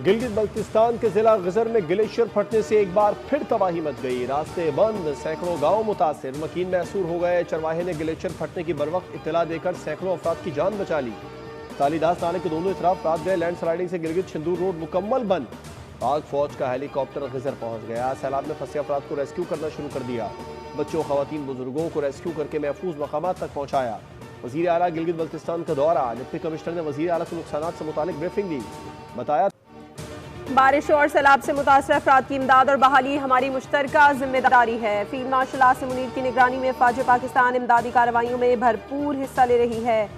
गिलगित बल्तिस्तान के जिला गजर में ग्लेशियर फटने से एक बार फिर तबाही मच गई। रास्ते बंद, सैकड़ों गांव मुतासिर, मकीन मैसूर हो गए। चरवाहे ने ग्लेशियर फटने की बरवक्त इत्तला देकर सैकड़ों अफराद की जान बचा ली। तालीदास नाले के दोनों तरफ रात गए लैंडस्लाइडिंग से गिलगित छिंदूर रोड मुकम्मल बंद। पाक फौज का हेलीकॉप्टर गजर पहुंच गया। सैलाब में फंसे अफराद को रेस्क्यू करना शुरू कर दिया। बच्चों, खवातीन, बुजुर्गों को रेस्क्यू करके महफूज मकामात तक पहुंचाया। वजीर आला गिलगित बल्तिस्तान का दौरा। डिप्टी कमिश्नर ने वजीर आला को नुकसान से मुतालिक ब्रीफिंग दी। बताया, बारिश और सैलाब से मुतासर अफराद की इमदाद और बहाली हमारी मुश्तरका जिम्मेदारी है। फील्ड मार्शल आसिम मुनीर की निगरानी में फौज पाकिस्तान इमदादी कार्रवाइयों में भरपूर हिस्सा ले रही है।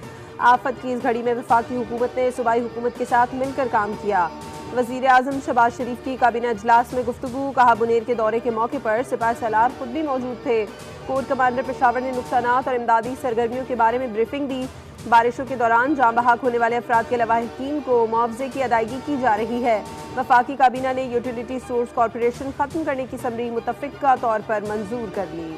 आफत की इस घड़ी में वफाकी हुकूमत ने सूबाई हुकूमत के साथ मिलकर काम किया। वजीर आजम शहबाज शरीफ की काबीना इजलास में गुफ्तगू। कहा, बुनेर के दौरे के मौके पर सिपाही सलार खुद भी मौजूद थे। कोर कमांडर पेशावर ने नुकसानात और इमदादी सरगर्मियों के बारे में ब्रीफिंग दी। बारिशों के दौरान जाँ बहक होने वाले अफराद के लवाहिकीन को मुआवजे की अदायगी की जा रही है। वफाकी काबीना ने यूटिलिटी सोर्स कॉरपोरेशन खत्म करने की समरी मुतफ़िक़ा तौर पर मंजूर कर ली।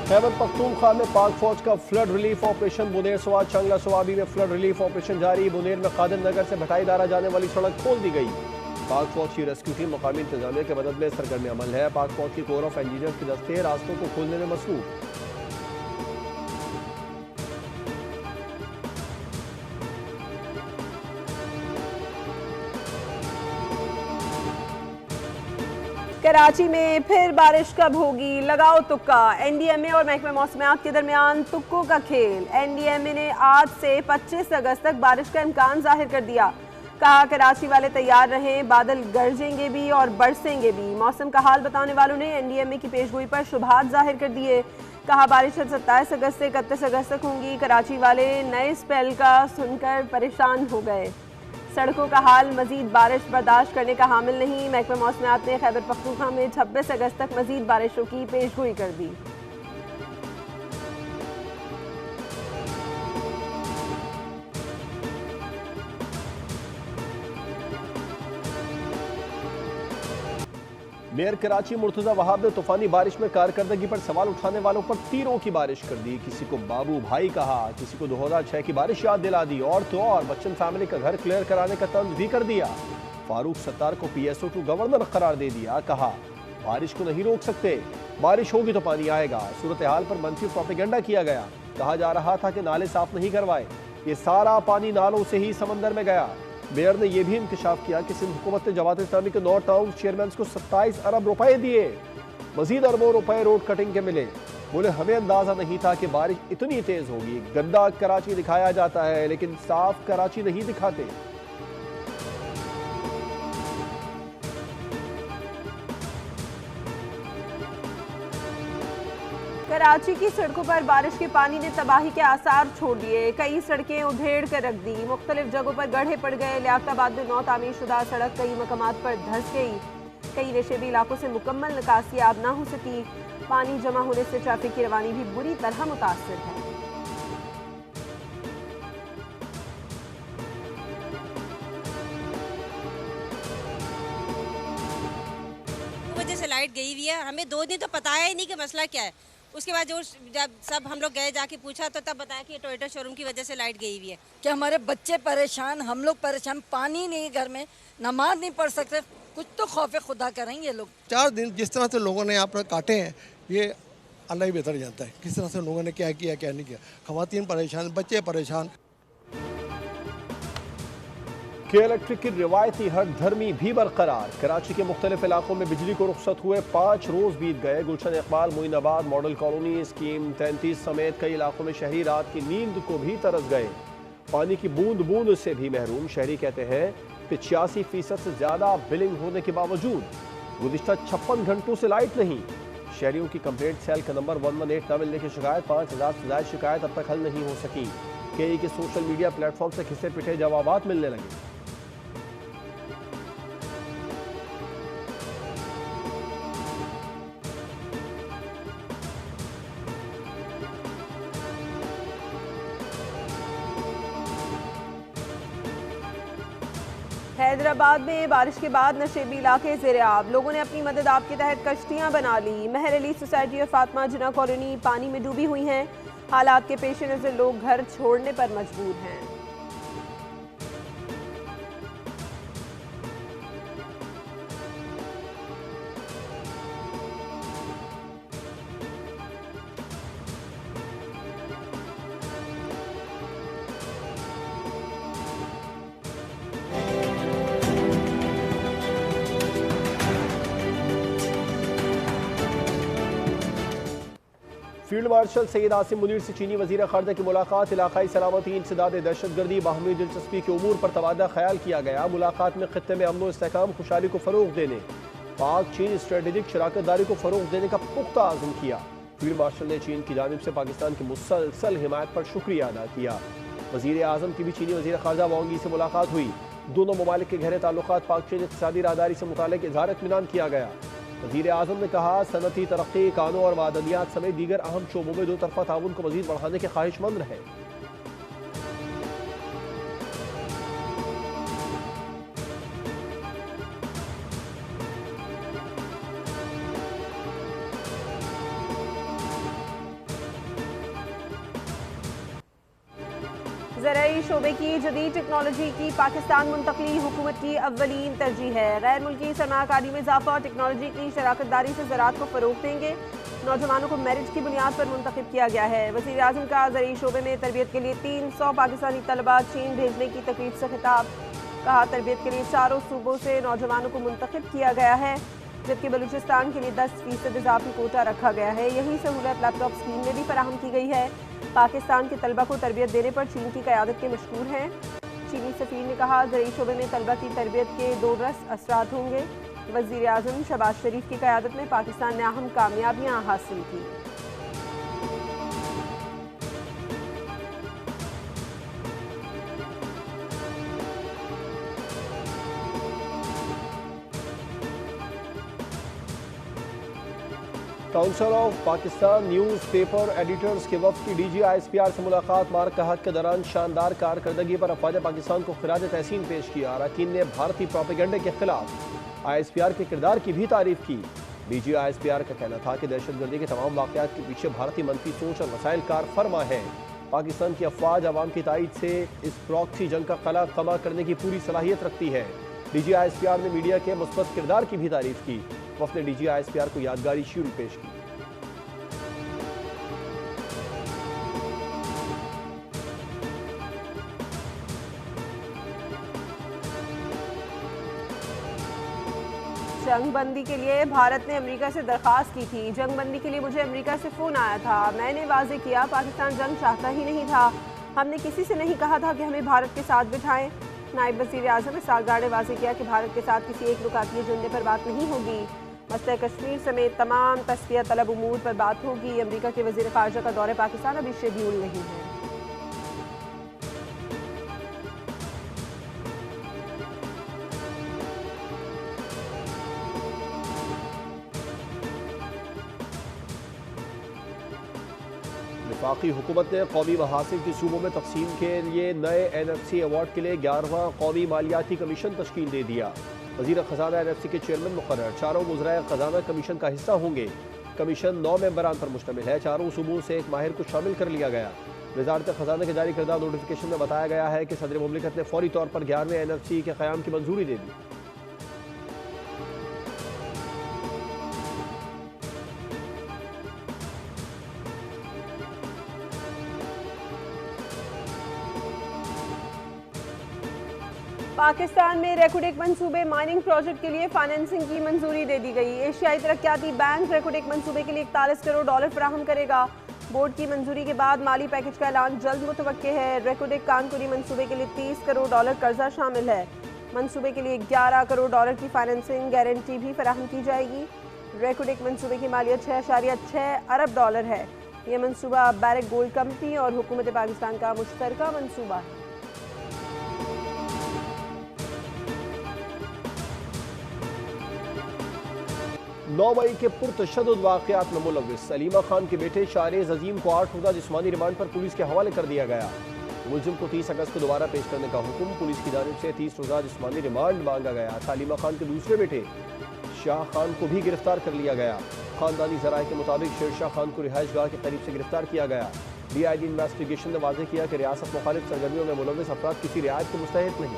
खैबर पख्तूनख्वा में पाक फौज का फ्लड रिलीफ ऑपरेशन। बुनेर सवाद चंगला सवाबी में फ्लड रिलीफ ऑपरेशन जारी। बुनेर में कादिर नगर से भटाईदारा जाने वाली सड़क खोल दी गई। पाक फौज की रेस्क्यू टीम मकामी इंतजामिया के मदद में सरगर्म अमल है। पाक फौज की कोर ऑफ इंजीनियर्स के दस्ते रास्तों को खोलने में मसरूफ। कराची में फिर बारिश कब होगी, लगाओ तुक्का। एनडीएमए और महकमा मौसमियात के दरमियान तुक्कों का खेल। एनडीएमए ने आज से 25 अगस्त तक बारिश का इम्कान जाहिर कर दिया। कहा, कराची वाले तैयार रहें, बादल गरजेंगे भी और बरसेंगे भी। मौसम का हाल बताने वालों ने एनडीएमए की पेशगोई पर शुबहात जाहिर कर दिए। कहा, बारिश 27 अगस्त से 31 अगस्त तक होंगी। कराची वाले नए स्पेल का सुनकर परेशान हो गए। सड़कों का हाल मजीद बारिश बर्दाश्त करने का हामिल नहीं। महकमा मौसमियात ने खैबर पख्तूनख्वा में 26 अगस्त तक मजीद बारिशों की पेशगोई कर दी। मेयर कराची मुर्तजा वहाब ने तूफानी बारिश में कारकर्दगी पर सवाल उठाने वालों पर तीरों की बारिश कर दी। किसी को बाबू भाई कहा, किसी को 2006 की बारिश याद दिला दी और तो और बच्चन फैमिली का घर क्लियर कराने का तंज भी कर दिया। फारूक सत्तार को PSO2 गवर्नर करार दे दिया। कहा, बारिश को नहीं रोक सकते, बारिश होगी तो पानी आएगा। सूरत हाल पर मंफी प्रोपेगेंडा किया गया। कहा जा रहा था कि नाले साफ नहीं करवाए, ये सारा पानी नालों से ही समंदर में गया। मेयर ने यह भी इंकशाफ किया कि सिंध हुकूमत ने जमात इस्लामी के 9 टाउन चेयरमैन को 27 अरब रुपए दिए। मजीद अरबों रुपए रोड कटिंग के मिले। बोले, हमें अंदाजा नहीं था कि बारिश इतनी तेज होगी। गंदा कराची दिखाया जाता है लेकिन साफ कराची नहीं दिखाते। कराची की सड़कों पर बारिश के पानी ने तबाही के आसार छोड़ दिए। कई सड़कें उधेड़ कर रख दी। मुख्तलिफ जगहों पर गड्ढे पड़ गए। लियाकताबाद में नौ तामीर शुदा सड़क कई मकामात पर धंस गई। कई नशेबी इलाकों से मुकम्मल निकासी आब ना हो सकी। पानी जमा होने से ट्रैफिक की रवानी भी बुरी तरह मुतासर है। वजह से लाइट गई हुई है। हमें 2 दिन तो पता ही नहीं कि मसला क्या है। उसके बाद जब सब हम लोग गए जाके पूछा तो तब बताया कि टोयोटा शोरूम की वजह से लाइट गई हुई है। कि हमारे बच्चे परेशान, हम लोग परेशान, पानी नहीं घर में, नमाज नहीं पढ़ सकते। कुछ तो खौफ खुदा करेंगे लोग। 4 दिन जिस तरह से लोगों ने यहाँ पर काटे हैं, ये अल्लाह ही बेहतर जानता है किस तरह से लोगों ने क्या किया क्या नहीं किया। खवातीन परेशान, बच्चे परेशान। के इलेक्ट्रिक की रिवायती हट धर्मी भी बरकरार। कराची के मुख्तलिफ इलाकों में बिजली को रुखसत हुए 5 रोज बीत गए। Gulshan Iqbal, Moinabad, model colony, scheme 33 समेत कई इलाकों में शहरी रात की नींद को भी तरस गए। पानी की बूंद बूंद से भी महरूम। शहरी कहते हैं कि 86% से ज्यादा बिलिंग होने के बावजूद गुज़िश्ता 56 घंटों से लाइट नहीं। शहरियों की कंप्लेंट सेल का नंबर 118 न मिलने की शिकायत। 5000 से ज्यादा शिकायत अब तक हल नहीं हो सकी। कई के सोशल मीडिया प्लेटफॉर्म से घिसे पिटे जवाबात मिलने लगे। हैदराबाद में बारिश के बाद नशेबी इलाके ज़ेर-आब, लोगों ने अपनी मदद आप के तहत कश्तियां बना ली। महर अली सोसाइटी और फातिमा जिना कॉलोनी पानी में डूबी हुई हैं। हालात के पेश नज़र लोग घर छोड़ने पर मजबूर हैं। फील्ड मार्शल सैयद आसिम मुनीर से चीनी वजीर खारजा की मुलाकात, इलाकाई सलामती, इंसदाद दहशतगर्दी, बाहमी दिलचस्पी के उमूर पर तबादला ख्याल किया गया। मुलाकात में खित्ते में अमन व इस्तेहकाम, खुशहाली को फ़रोग देने, पाक चीन स्ट्रेटेजिक शराकतदारी को फ़रोग देने का पुख्ता आज़म किया। फील्ड मार्शल ने चीन की जानिब से पाकिस्तान की मुसलसल हिमायत पर शुक्रिया अदा किया। वजीर आज़म की भी चीनी वजीर खारजा वांग यी से मुलाकात हुई। दोनों ममालिक के गहरे ताल्लुकात, पाक चीन इक़्तिसादी राहदारी से मुताल्लिक़ इज़हार इत्मीनान किया गया। वज़ीर आज़म ने कहा, सनती तरक्की, कानून और मादनियात समेत दीगर अहम शोबों में दो तरफ़ा ताउन को मज़ीद बढ़ाने के ख्वाहिशमंद रहे। ज़राई शोबे की जदीद टेक्नोलॉजी की पाकिस्तान मुंतकली हुकूमत की अव्वलीन तरजीह है। गैर मुल्की सरमाकारी में इजाफा और टेक्नोलॉजी की शराकतदारी से ज़राअत को फ़रोग देंगे। नौजवानों को मेरिट की बुनियाद पर मुंतखब किया गया है। वज़ीर आज़म का ज़राई शोबे में तरबियत के लिए 300 पाकिस्तानी तलबा चीन भेजने की तकरीब से खिताब। कहा, तरबियत के लिए चारों सूबों से नौजवानों को मुंतखब किया गया है, जबकि बलूचिस्तान के लिए 10% इजाफी कोटा रखा गया है। यही सहूलत लैपटॉप स्कीम में भी फराहम की गई है। पाकिस्तान के तलबा को तरबियत देने पर चीन की क़यादत के मशहूर हैं। चीनी सफ़ीर ने कहा, ज़राई शोबे में तलबा की तरबियत के दो रस असरात होंगे। वज़ीर आज़म शहबाज शरीफ की क़यादत में पाकिस्तान ने अहम कामयाबियाँ हासिल की। 'Council of Pakistan news paper editors के वफ़द की DG-ISPR से मुलाकात। मार्का हक के दौरान शानदार कारकर्दगी पर अफ़वाज पाकिस्तान को खिराज तहसीन पेश किया। अरकान ने भारतीय प्रोपेगेंडे के खिलाफ ISPR के किरदार की भी तारीफ की। DG-ISPR का कहना था कि दहशतगर्दी के तमाम वाक़यात के पीछे भारतीय मनफी सोच और वसाइल कार फरमा है। पाकिस्तान की अफवाज आवाम की तायद से इस प्रॉक्सी जंग का कला कमा करने की पूरी सलाहियत रखती है। DG-ISPR ने मीडिया के मुस्बत किरदार की भी तारीफ की। वफ़द ने DG-ISPR को यादगारी शील्ड पेश की। जंगबंदी के लिए भारत ने अमेरिका से दरख्वास्त की थी। जंगबंदी के लिए मुझे अमेरिका से फ़ोन आया था। मैंने वाज़े किया पाकिस्तान जंग चाहता ही नहीं था। हमने किसी से नहीं कहा था कि हमें भारत के साथ बिठाएं। नायब वज़ीर आज़म इसाक डार ने वाज़े किया कि भारत के साथ किसी एक नुकाती एजेंडे पर बात नहीं होगी। मसला कश्मीर समेत तमाम तस्फिया तलब उमूर पर बात होगी। अमेरिका के वज़ीर ख़ारजा का दौरे पाकिस्तान अभी शेड्यूल नहीं है। वफाकी हुकूमत ने कौमी महासिल की सूबों में तकसीम के लिए नए NFC अवार्ड के लिए 11वां कौमी मालियाती कमीशन तश्कील दे दिया। वज़ीर ख़जाना NFC के चेयरमैन मुकर्रर, चारों वज़राए ख़जाना कमीशन का हिस्सा होंगे। कमीशन 9 मेंबरान पर मुश्तमिल है। चारों सूबों से एक माहिर को शामिल कर लिया गया। वज़ारत ख़जाना के जारी करदा नोटिफिकेशन में बताया गया है कि सदर मुमलिकत ने फौरी तौर पर 11वें NFC के क़याम की मंजूरी दे दी। पाकिस्तान में रेकोडेक मंसूबे माइनिंग प्रोजेक्ट के लिए फाइनेंसिंग की मंजूरी दे दी गई। एशियाई तरक्याती बैंक रेकोडेक मंसूबे के लिए $41 करोड़ फराहम करेगा। बोर्ड की मंजूरी के बाद माली पैकेज का ऐलान जल्द मुतवक्के है। रेकोडेक कानपुरी मंसूबे के लिए $30 करोड़ कर्जा शामिल है। मंसूबे के लिए $11 करोड़ की फाइनेंसिंग गारंटी भी फराहम की जाएगी। रेकोडेक मंसूबे की मालियत $6.6 अरब है। यह मंसूबा बैरक गोल्ड कंपनी और हुकूमत पाकिस्तान का मुश्तरका मंसूबा है। 9 मई के पुरतशद्दुद वाक़यात में मुलव्विस सलीमा खान के बेटे शाहरेज़ अजीम को 8 रोज़ा जिस्मानी रिमांड पर पुलिस के हवाले कर दिया गया। मुलजिम को 30 अगस्त को दोबारा पेश करने का हुक्म। पुलिस की जानिब से 30 रोजा जिस्मानी रिमांड मांगा गया। सलीमा खान के दूसरे बेटे शाह खान को भी गिरफ्तार कर लिया गया। खानदानी जराये के मुताबिक शेरशाह खान को रिहाइश गाह के करीब से गिरफ्तार किया गया। DIG इन्वेस्टिगेशन ने वाज़ेह किया कि रियासत मुखालिफ सरगर्मियों में मुलव्विस अफराद किसी रियायत के मुस्तहिक नहीं।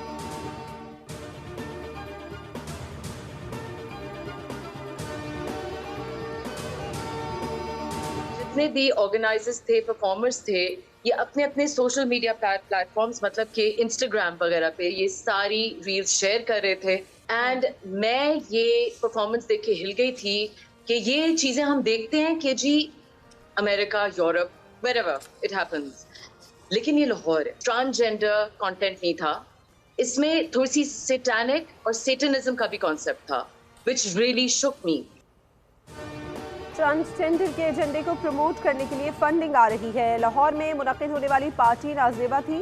जितने भी ऑर्गेनाइजर्स थे, परफॉर्मर्स थे, ये अपने अपने सोशल मीडिया प्लेटफॉर्म्स मतलब कि इंस्टाग्राम वगैरह पे ये सारी रील्स शेयर कर रहे थे। एंड मैं ये परफॉर्मेंस देख के हिल गई थी कि ये चीज़ें हम देखते हैं कि जी America, Europe, wherever it happens, लेकिन ये लाहौर है। ट्रांसजेंडर कंटेंट नहीं था इसमें, थोड़ी सी सैटानिक और सेटनिज्म का भी कॉन्सेप्ट था, which really shook me। Transgender के एजेंडे को प्रमोट करने के लिए फंडिंग आ रही है। लाहौर में मुनक्किद होने वाली पार्टी नाज़ेबा थी।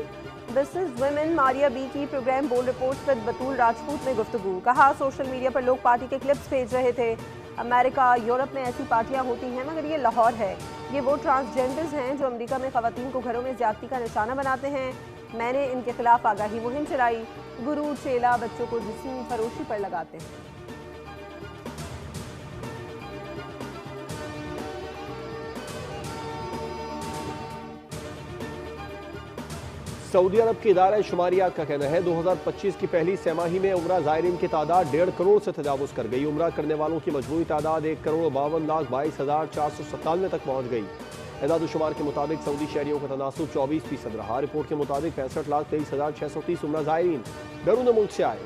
This is women Maria B की प्रोग्राम बोल रिपोर्ट विद बतूल राजपूत में गुफ्तगू। कहा सोशल मीडिया पर लोग पार्टी के क्लिप्स भेज रहे थे। अमेरिका, यूरोप में ऐसी पार्टियां होती हैं, मगर ये लाहौर है। ये वो ट्रांसजेंडर्स हैं जो अमेरिका में ख़वातीन को घरों में ज़्यादती का निशाना बनाते हैं। मैंने इनके खिलाफ आगाही मुहिम चलाई। गुरु चेला बच्चों को जिस्म फरोशी पर लगाते हैं। सऊदी अरब के इदारा शुमारियात का कहना है 2025 की पहली सैमाही में उम्रा ज़ायरीन की तादाद 1.5 करोड़ से तजावुज़ कर गई। उम्रा करने वालों की मजमूई तादाद 1,52,22,497 तक पहुँच गई। एदाद-ओ-शुमार के मुताबिक सऊदी शहरियों का तनासुब 24% रहा। रिपोर्ट के मुताबिक 65,23,630 उम्रा ज़ायरीन बैरून मुल्क से आए।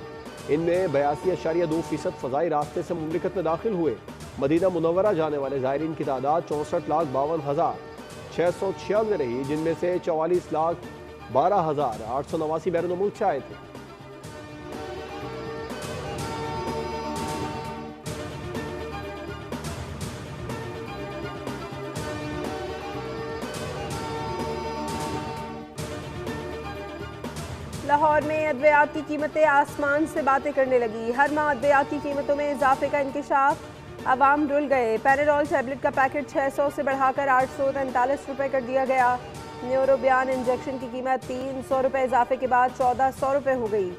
इनमें 82.2% फ़ज़ाई रास्ते से मुमलिकत में दाखिल हुए। मदीना मुनव्वरा जाने वाले ज़ायरीन की तादाद 64,52,696 रही, जिनमें से 44,12,889 बैरून मुल्क से आए थे। लाहौर में अद्वियात की कीमतें आसमान से बातें करने लगी। हर माह अद्वियात की कीमतों में इजाफे का इंकशाफ, अवाम रुल गए। पैराडोल टैबलेट का पैकेट 600 से बढ़ाकर 843 रुपये कर दिया गया। न्यूरोबियान इंजेक्शन की कीमत 300 रुपये इजाफे के बाद 1400 रुपये हो गई।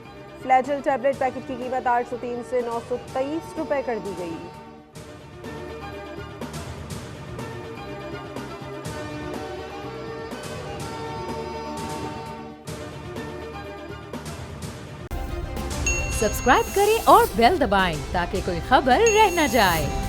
फ्लैजल टैबलेट पैकेट की कीमत 803 से 923 रुपये कर दी गई। सब्सक्राइब करें और बेल दबाएं ताकि कोई खबर रह न जाए।